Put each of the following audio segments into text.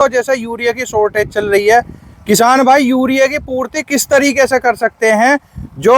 तो जैसे यूरिया की शॉर्टेज चल रही है, किसान भाई यूरिया की पूर्ति किस तरीके से कर सकते हैं जो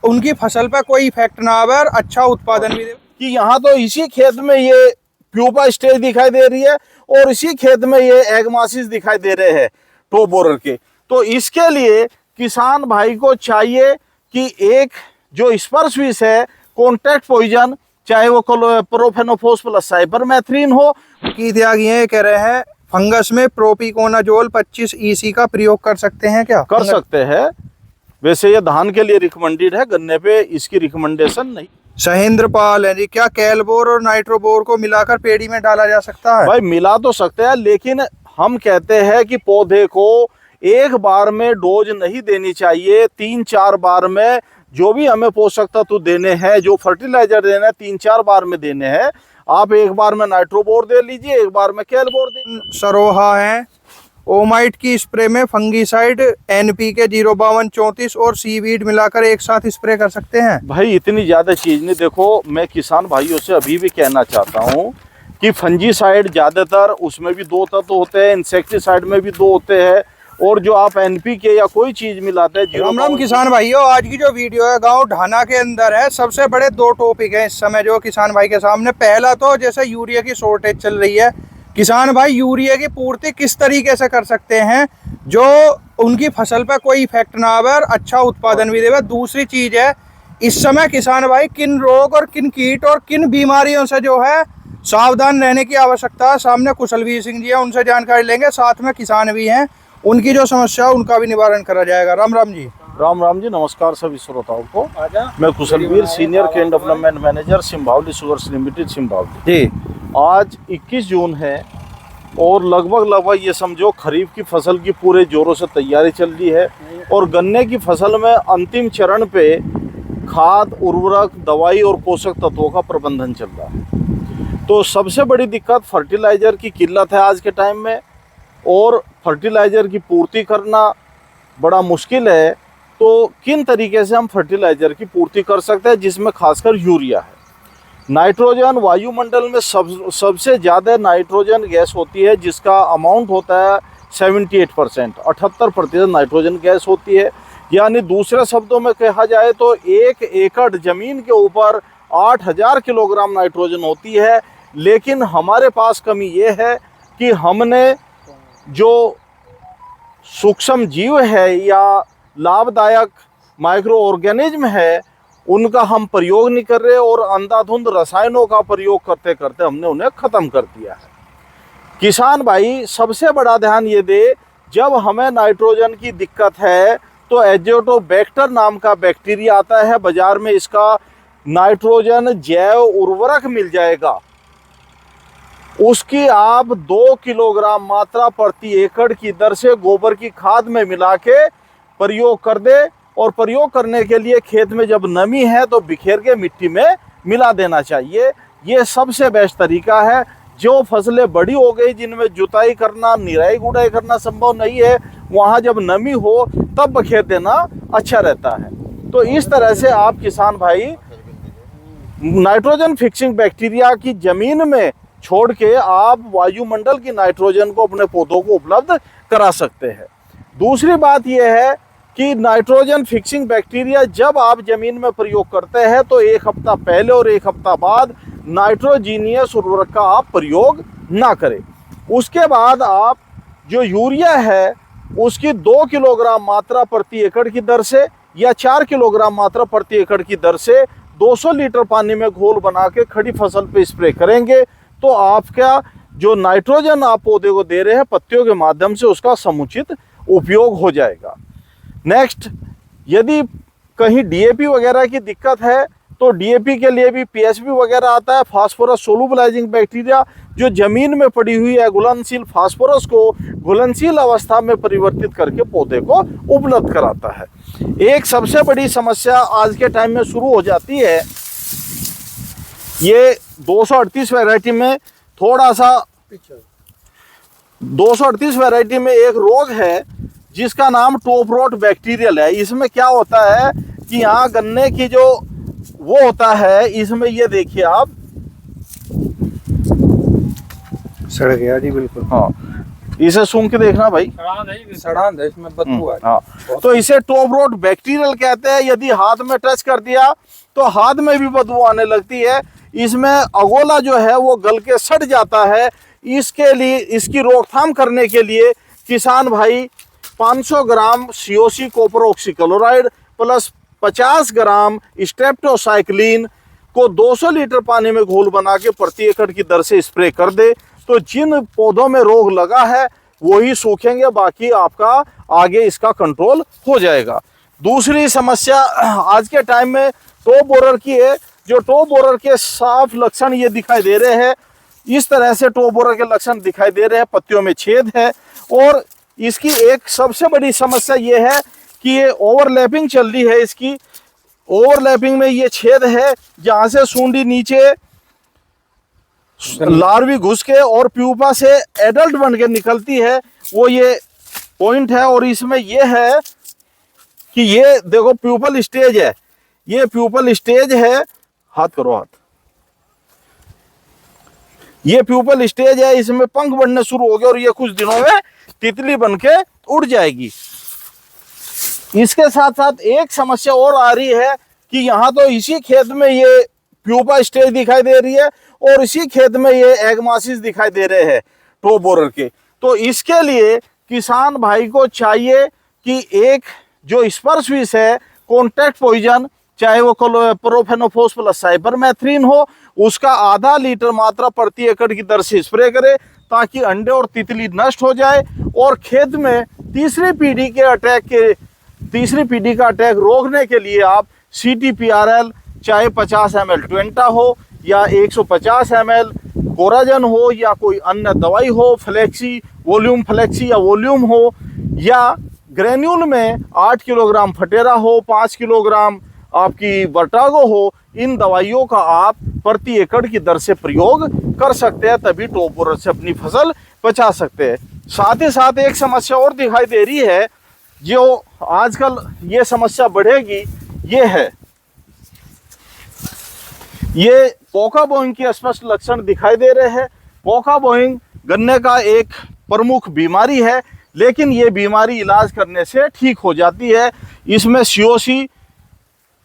उनकी फसल पर कोई इफेक्ट ना आवे और अच्छा उत्पादन भी दे। कि यहाँ तो इसी खेत में ये प्यूपा स्टेज दिखाई दे रही है और इसी खेत में ये एगमासिस दिखाई दे रहे हैं टॉप बोरर के। तो इसके लिए किसान भाई को चाहिए कि एक जो स्पर्शविस है कॉन्टैक्ट पॉइजन, चाहे वो प्रोफेनोफोस प्लस साइपरमेथ्रिन हो की त्यागी है, कह रहे हैं फंगस में प्रोपिकोनाजोल 25 EC का प्रयोग कर सकते हैं क्या? कर सकते हैं। वैसे ये धान के लिए रिकमेंडेड है, गन्ने पे इसकी रिकमेंडेशन नहीं। सहेंद्र पाल है जी, क्या कैलबोर और नाइट्रोबोर को मिलाकर पेड़ी में डाला जा सकता है? भाई मिला तो सकते हैं, लेकिन हम कहते हैं कि पौधे को एक बार में डोज नहीं देनी चाहिए, 3-4 बार में जो भी हमें पोषक तत्व देने हैं, जो फर्टिलाइजर देना है 3-4 बार में देने हैं। आप एक बार में नाइट्रोबोर दे लीजिए, एक बार में कैलबोर दे। सरोहा है, ओमाइट की स्प्रे में फंगीसाइड NPK 05234 और सीवीड मिलाकर एक साथ स्प्रे कर सकते हैं? भाई इतनी ज्यादा चीज नहीं। देखो, मैं किसान भाइयों से अभी भी कहना चाहता हूँ कि फंजीसाइड ज्यादातर उसमें भी 2 तत्व होते हैं, इंसेक्टिसाइड में भी 2 होते हैं, और जो आप NPK या कोई चीज मिलाते हैं। राम राम किसान भाइयों, आज की जो वीडियो है गांव ढाना के अंदर है। सबसे बड़े 2 टॉपिक हैं इस समय जो किसान भाई के सामने। पहला तो जैसे यूरिया की शॉर्टेज चल रही है, किसान भाई यूरिया की पूर्ति किस तरीके से कर सकते हैं जो उनकी फसल पर कोई इफेक्ट ना आवे और अच्छा उत्पादन भी देवे। दूसरी चीज है, इस समय किसान भाई किन रोग और किन कीट और किन बीमारियों से जो है सावधान रहने की आवश्यकता है। सामने कुशलवीर सिंह जी है, उनसे जानकारी लेंगे। साथ में किसान भी हैं, उनकी जो समस्या है उनका भी निवारण करा जाएगा। राम राम जी। राम राम जी, नमस्कार सभी श्रोताओं को। मैं Kushalveer, senior cane development manager, Simbhaoli sugars limited, Simbhaoli ji. आज 21 जून है और लगभग ये समझो खरीफ की फसल की पूरे जोरों से तैयारी चल रही है, और गन्ने की फसल में अंतिम चरण पे खाद, उर्वरक, दवाई और पोषक तत्वों का प्रबंधन चल रहा है। तो सबसे बड़ी दिक्कत फर्टिलाइजर की किल्लत है आज के टाइम में, और फर्टिलाइजर की पूर्ति करना बड़ा मुश्किल है। तो किन तरीके से हम फर्टिलाइजर की पूर्ति कर सकते हैं, जिसमें खासकर यूरिया है। नाइट्रोजन वायुमंडल में सबसे ज़्यादा नाइट्रोजन गैस होती है, जिसका अमाउंट होता है 78%, 78% नाइट्रोजन गैस होती है। यानी दूसरे शब्दों में कहा जाए तो 1 एकड़ जमीन के ऊपर 8000 किलोग्राम नाइट्रोजन होती है। लेकिन हमारे पास कमी ये है कि हमने जो सूक्ष्म जीव है या लाभदायक माइक्रो ऑर्गेनिज्म है, उनका हम प्रयोग नहीं कर रहे, और अंधाधुंध रसायनों का प्रयोग करते करते हमने उन्हें खत्म कर दिया है। किसान भाई सबसे बड़ा ध्यान ये दे, जब हमें नाइट्रोजन की दिक्कत है तो एजोटोबैक्टर नाम का बैक्टीरिया आता है बाजार में, इसका नाइट्रोजन जैव उर्वरक मिल जाएगा। उसकी आप 2 किलोग्राम मात्रा प्रति एकड़ की दर से गोबर की खाद में मिला के प्रयोग कर दे, और प्रयोग करने के लिए खेत में जब नमी है तो बिखेर के मिट्टी में मिला देना चाहिए। ये सबसे बेस्ट तरीका है। जो फसलें बड़ी हो गई, जिनमें जुताई करना, निराई गुड़ाई करना संभव नहीं है, वहाँ जब नमी हो तब बखेर देना अच्छा रहता है। तो इस तरह से आप किसान भाई नाइट्रोजन फिक्सिंग बैक्टीरिया की जमीन में छोड़ के आप वायुमंडल की नाइट्रोजन को अपने पौधों को उपलब्ध करा सकते हैं। दूसरी बात यह है कि नाइट्रोजन फिक्सिंग बैक्टीरिया जब आप जमीन में प्रयोग करते हैं तो 1 हफ्ता पहले और 1 हफ्ता बाद नाइट्रोजीनियस उर्वरक का आप प्रयोग ना करें। उसके बाद आप जो यूरिया है उसकी 2 किलोग्राम मात्रा प्रति एकड़ की दर से या 4 किलोग्राम मात्रा प्रति एकड़ की दर से 200 लीटर पानी में घोल बना के खड़ी फसल पे स्प्रे करेंगे, तो आपका जो नाइट्रोजन आप पौधे को दे रहे हैं पत्तियों के माध्यम से उसका समुचित उपयोग हो जाएगा। नेक्स्ट, यदि कहीं DAP वगैरह की दिक्कत है तो DAP के लिए भी PSP वगैरह आता है, फास्फोरस सोलुबलाइजिंग बैक्टीरिया, जो जमीन में पड़ी हुई है घुलनशील फास्फोरस को घुलनशील अवस्था में परिवर्तित करके पौधे को उपलब्ध कराता है। एक सबसे बड़ी समस्या आज के टाइम में शुरू हो जाती है, ये 238 वैरायटी में थोड़ा सा 238 वैरायटी में एक रोग है जिसका नाम टॉप रोट बैक्टीरियल है। इसमें क्या होता है कि यहाँ गन्ने की जो वो होता है, इसमें ये देखिए आप सड़ गया जी, बिल्कुल। हाँ, इसे सूंघ के देखना भाई। सड़ांध है इसमें, बदबू आ रही है। हाँ, तो इसे टॉप रोड बैक्टीरियल कहते हैं। यदि हाथ में टच कर दिया तो हाथ में भी बदबू आने लगती है। इसमें अगोला जो है वो गल के सड़ जाता है। इसके लिए, इसकी रोकथाम करने के लिए किसान भाई 500 ग्राम COC कॉपर ऑक्सीक्लोराइड प्लस 50 ग्राम स्ट्रेप्टोसाइक्लिन को 200 लीटर पानी में घोल बना के प्रति एकड़ की दर से स्प्रे कर दे। तो जिन पौधों में रोग लगा है वही सूखेंगे, बाकी आपका आगे इसका कंट्रोल हो जाएगा। दूसरी समस्या आज के टाइम में टॉप बोरर की है। जो टॉप बोरर के साफ लक्षण ये दिखाई दे रहे हैं, इस तरह से टॉप बोरर के लक्षण दिखाई दे रहे हैं। पत्तियों में छेद है और इसकी एक सबसे बड़ी समस्या ये है कि ये ओवरलैपिंग चल रही है। इसकी ओवरलैपिंग में ये छेद है जहां से सूंडी नीचे लार्वी घुस के और प्यूपा से एडल्ट बन के निकलती है, वो ये पॉइंट है। और इसमें ये है कि ये देखो प्यूपल स्टेज है, ये प्यूपल स्टेज है। हाथ करो हाथ, ये प्यूपल स्टेज है। इसमें पंख बढ़ने शुरू हो गए और ये कुछ दिनों में तितली बन के उड़ जाएगी। इसके साथ साथ एक समस्या और आ रही है कि यहाँ तो इसी खेत में ये प्यूपा स्टेज दिखाई दे रही है और इसी खेत में ये एगमासिस दिखाई दे रहे हैं टॉप बोरर के। तो इसके लिए किसान भाई को चाहिए कि एक जो स्पर्शविष है कॉन्टैक्ट पॉइजन, चाहे वो प्रोफेनोफोस प्लस साइपरमेथ्रिन हो, उसका आधा लीटर मात्रा प्रति एकड़ की दर से स्प्रे करे ताकि अंडे और तितली नष्ट हो जाए। और खेत में तीसरी पीढ़ी का अटैक रोकने के लिए आप CTPRL चाहे 50 ml ट्वेंटा हो या 150 ml कोराजन हो या कोई अन्य दवाई हो, फ्लेक्सी या वॉल्यूम हो, या ग्रेन्यूल में 8 किलोग्राम फटेरा हो, 5 किलोग्राम आपकी वर्टागो हो, इन दवाइयों का आप प्रति एकड़ की दर से प्रयोग कर सकते हैं। तभी टॉप बोरर से अपनी फसल बचा सकते हैं। साथ ही साथ एक समस्या और दिखाई दे रही है, जो आजकल ये समस्या बढ़ेगी, ये है ये पोका बोइंग की स्पष्ट लक्षण दिखाई दे रहे हैं। पोका बोइंग गन्ने का एक प्रमुख बीमारी है, लेकिन ये बीमारी इलाज करने से ठीक हो जाती है। इसमें COC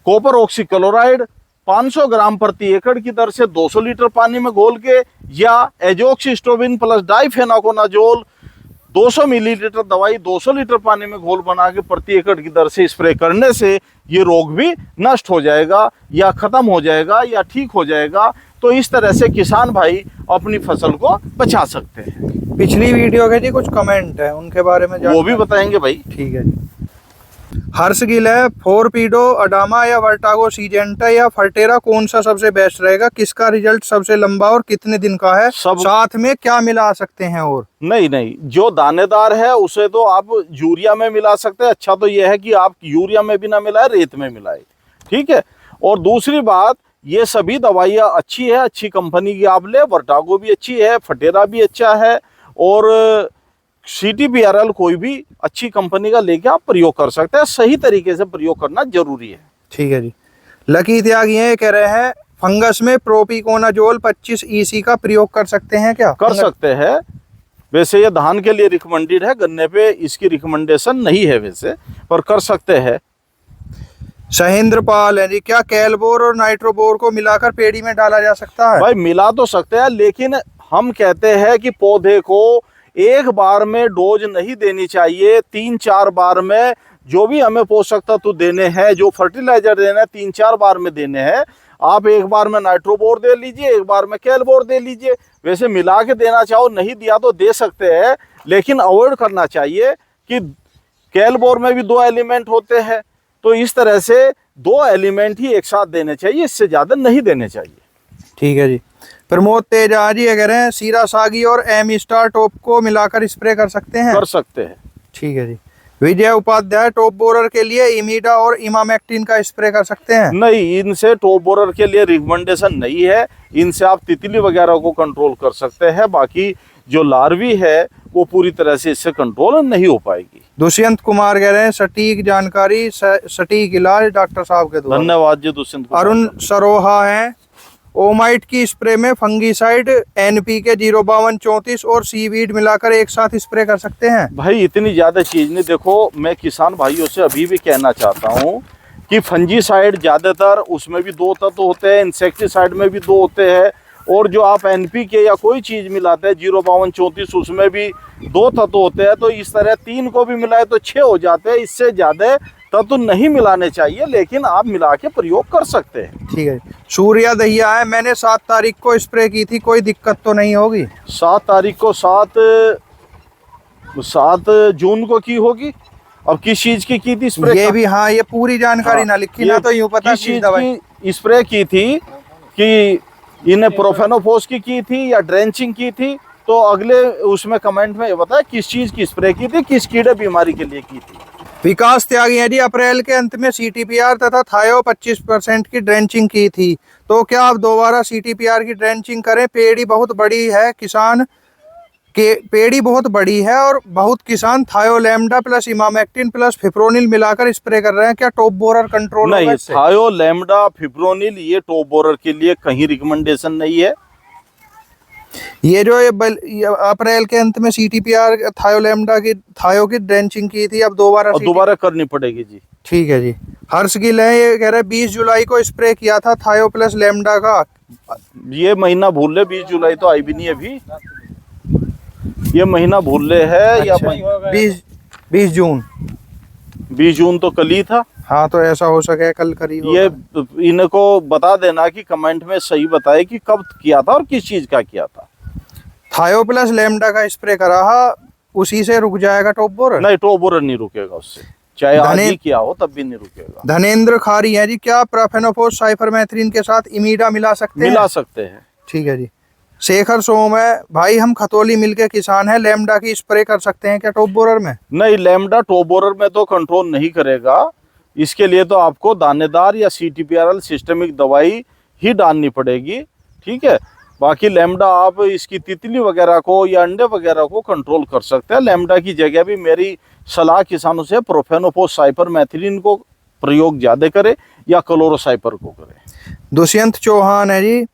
कॉपर ऑक्सीक्लोराइड 500 ग्राम प्रति एकड़ की दर से 200 लीटर पानी में घोल के या एजोक्सिस्ट्रोबिन प्लस डाइफेनाकोनाजोल 200 मिलीलीटर दवाई 200 लीटर पानी में घोल बना के प्रति एकड़ की दर से स्प्रे करने से ये रोग भी नष्ट हो जाएगा या खत्म हो जाएगा या ठीक हो जाएगा। तो इस तरह से किसान भाई अपनी फसल को बचा सकते हैं। पिछली वीडियो के जी कुछ कमेंट है, उनके बारे में वो भी बताएंगे भाई। ठीक है जी। हर्ष गिल है, फोरपीडो, अडामा या वर्टागो सीजेंटा या फर्टेरा कौन सा सबसे बेस्ट रहेगा? किसका रिजल्ट सबसे लंबा और कितने दिन का है? साथ में क्या मिला सकते हैं? और नहीं, जो दानेदार है उसे तो आप यूरिया में मिला सकते हैं। अच्छा तो यह है कि आप यूरिया में भी ना मिलाए, रेत में मिलाए, ठीक है। और दूसरी बात, ये सभी दवाइयाँ अच्छी है, अच्छी कंपनी की आप ले। वर्टागो भी अच्छी है, फटेरा भी अच्छा है और CTPRL कोई भी अच्छी कंपनी का लेके आप प्रयोग कर सकते हैं। सही तरीके से प्रयोग करना जरूरी है। ठीक है जी। लकी त्यागी ये कह रहे हैं फंगस में प्रोपिकोनाजोल 25 EC का प्रयोग कर सकते हैं क्या? कर सकते हैं। वैसे ये धान के लिए रिकमेंडेड है, गन्ने पे इसकी रिकमेंडेशन नहीं है वैसे, पर कर सकते हैं। सहेंद्र पाल है जी, क्या कैलबोर और नाइट्रोबोर को मिलाकर पेड़ी में डाला जा सकता है? भाई मिला तो सकते हैं, लेकिन हम कहते हैं कि पौधे को एक बार में डोज नहीं देनी चाहिए। 3-4 बार में जो भी हमें पोषक तत्व देने हैं, जो फर्टिलाइजर देना है, 3-4 बार में देने हैं। आप एक बार में नाइट्रोबोर दे लीजिए, एक बार में कैलबोर दे लीजिए। वैसे मिला के देना चाहो, नहीं दिया तो दे सकते हैं, लेकिन अवॉइड करना चाहिए कि कैलबोर में भी 2 एलिमेंट होते हैं। तो इस तरह से 2 एलिमेंट ही एक साथ देने चाहिए, इससे ज़्यादा नहीं देने चाहिए। ठीक है जी। प्रमोद तेजा जी कह रहे हैं सीरा सागी और एम स्टार टॉप को मिलाकर स्प्रे कर सकते हैं? कर सकते हैं। ठीक है जी। विजय उपाध्याय, टॉप बोरर के लिए इमीडा और इमामेक्टिन का स्प्रे कर सकते हैं? नहीं, इनसे टॉप बोरर के लिए रिकमेंडेशन नहीं है। इनसे आप तितली वगैरह को कंट्रोल कर सकते हैं, बाकी जो लार्वी है वो पूरी तरह से इससे कंट्रोल नहीं हो पाएगी। दुष्यंत कुमार कह रहे हैं सटीक जानकारी, सटीक इलाज डॉक्टर साहब के द्वारा। धन्यवाद जी दुष्यंत कुमार। अरुण सरोहा हैं ओमाइट की स्प्रे में फंगीसाइड NPK 05234 और सीवीड मिलाकर एक साथ स्प्रे कर सकते हैं। भाई इतनी ज्यादा चीज नहीं, देखो मैं किसान भाइयों से अभी भी कहना चाहता हूँ कि फंजीसाइड ज्यादातर उसमें भी 2 तत्व होते हैं, इंसेक्टिसाइड में भी 2 होते हैं, और जो आप NPK या कोई चीज मिलाते हैं 05234 उसमें भी 2 तत्व होते हैं। तो इस तरह 3 को भी मिलाए तो 6 हो जाते हैं। इससे ज्यादा तत्व नहीं मिलाने चाहिए, लेकिन आप मिला के प्रयोग कर सकते हैं। ठीक है। सूर्या दहिया है, मैंने 7 तारीख को स्प्रे की थी, कोई दिक्कत तो नहीं होगी? 7 तारीख को 7 जून को की होगी। अब किस चीज की थी स्प्रे? ये भी हाँ, ये पूरी जानकारी ना लिखी ना, तो यूं पता किस चीज की स्प्रे की थी, कि इन्हें प्रोफेनोफोस की थी या ड्रेंचिंग की थी? तो अगले उसमें कमेंट में ये बताया किस चीज की स्प्रे की थी, किस कीड़े बीमारी के लिए की थी। विकास त्यागी है जी, अप्रैल के अंत में CTPR तथा थायो 25% की ड्रेंचिंग की थी, तो क्या आप दोबारा CTPR की ड्रेंचिंग करें? पेड़ी बहुत बड़ी है, किसान के पेड़ी बहुत बड़ी है और बहुत किसान थायोलैम्डा प्लस इमामेक्टिन प्लस फिप्रोनिल मिलाकर स्प्रे कर रहे हैं, क्या टॉप बोरर कंट्रोल होगा नहीं, इससे? थायोलैम्डा फिप्रोनिल ये टॉप बोरर के लिए कहीं रिकमेंडेशन नहीं है। ये जो ये अप्रैल के अंत में CTPR थायोलैम्डा की थायो की ड्रेंचिंग की थी, अब दोबारा करनी पड़ेगी जी। ठीक है जी। हर्ष गिल है, ये कह रहे 20 जुलाई को स्प्रे किया था थायो प्लस लैम्डा का। ये महीना भूल ले, 20 जुलाई तो आई भी नहीं अभी, ये महीना भूल ले है। या 20 जून 20 जून तो कल ही था। हाँ, तो ऐसा हो सके कल करीब। ये इनको बता देना कि कमेंट में सही बताए कि कब किया था और किस चीज का किया था। थायो प्लस लैम्डा का स्प्रे करा, उसी से रुक जाएगा टॉप बोरर? नहीं, टॉप बोरर नहीं रुकेगा उससे, चाहे आज ही किया हो तब भी नहीं रुकेगा। धनेन्द्र खारी है जी, क्या प्रोफेनोफोस साइफरमेथ्रिन के साथ इमीडा मिला सकते हैं? मिला सकते हैं। ठीक है जी। शेखर सोम है, भाई हम खतौली मिल के किसान हैं, लैम्डा की स्प्रे कर सकते हैं क्या टॉप बोरर में? नहीं, लैम्डा टॉप बोरर में तो कंट्रोल नहीं करेगा। इसके लिए तो आपको दानेदार या CTPRL सिस्टमिक दवाई ही डालनी पड़ेगी। ठीक है, बाकी लैम्डा आप इसकी तितली वगैरह को या अंडे वगैरह को कंट्रोल कर सकते हैं। लैम्डा की जगह भी मेरी सलाह किसानों से प्रोफेनोफोस साइपरमेथ्रिन को प्रयोग ज़्यादा करें या क्लोरोसाइपर को करें। दुष्यंत चौहान है जी,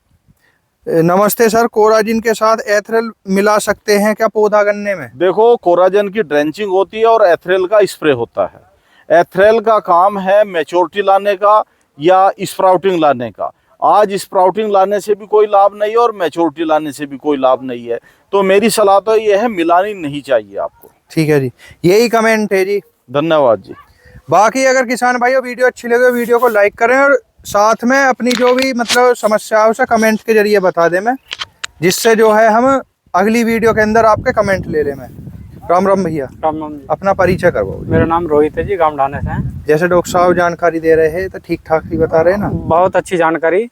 नमस्ते सर, कोराजिन के साथ एथरल मिला सकते हैं क्या पौधा गन्ने में? देखो, कोराजन की ड्रेंचिंग होती है और एथरेल का स्प्रे होता है। एथरेल का काम है मैच्योरिटी लाने का या स्प्राउटिंग लाने का। आज स्प्राउटिंग लाने से भी कोई लाभ नहीं है और मैच्योरिटी लाने से भी कोई लाभ नहीं है, तो मेरी सलाह तो ये है, मिलानी नहीं चाहिए आपको। ठीक है जी, यही कमेंट है जी। धन्यवाद जी। बाकी अगर किसान भाइयों वीडियो अच्छी लगे वीडियो को लाइक करें और साथ में अपनी जो भी मतलब समस्या है उसे कमेंट के जरिए बता दें, मैं जिससे जो है हम अगली वीडियो के अंदर आपके कमेंट ले लें। मैं राम राम भैया। राम राम जी। अपना परिचय करवाओ। मेरा नाम रोहित है जी, गांव ढाने से हैं। जैसे डॉक्टर साहब जानकारी दे रहे हैं तो ठीक ठाक ही बता रहे हैं ना? बहुत अच्छी जानकारी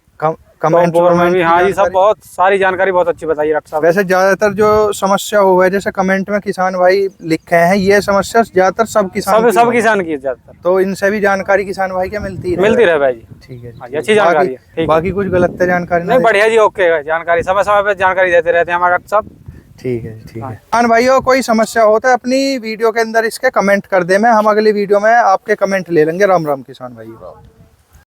कमेंट में भी। हाँ जी, सब बहुत सारी जानकारी बहुत अच्छी बताई डॉक्टर साहब। वैसे ज्यादातर जो समस्या हुआ है, जैसे कमेंट में किसान भाई लिखे हैं, ये समस्या ज्यादातर सब किसान की है ज्यादातर, तो इनसे भी जानकारी किसान भाई क्या मिलती रहे भाई जी। ठीक है जी, अच्छी जानकारी है। बाकी कुछ गलत जानकारी नहीं, बढ़िया जी, ओके जानकारी, समय समय पे जानकारी देते रहते हैं हमारे डॉक्टर साहब। ठीक है ठीक है। किसान भाइयों कोई समस्या होता है अपनी वीडियो के अंदर इसके कमेंट कर दे, मैं हम अगली वीडियो में आपके कमेंट ले लेंगे। राम राम किसान भाइयों।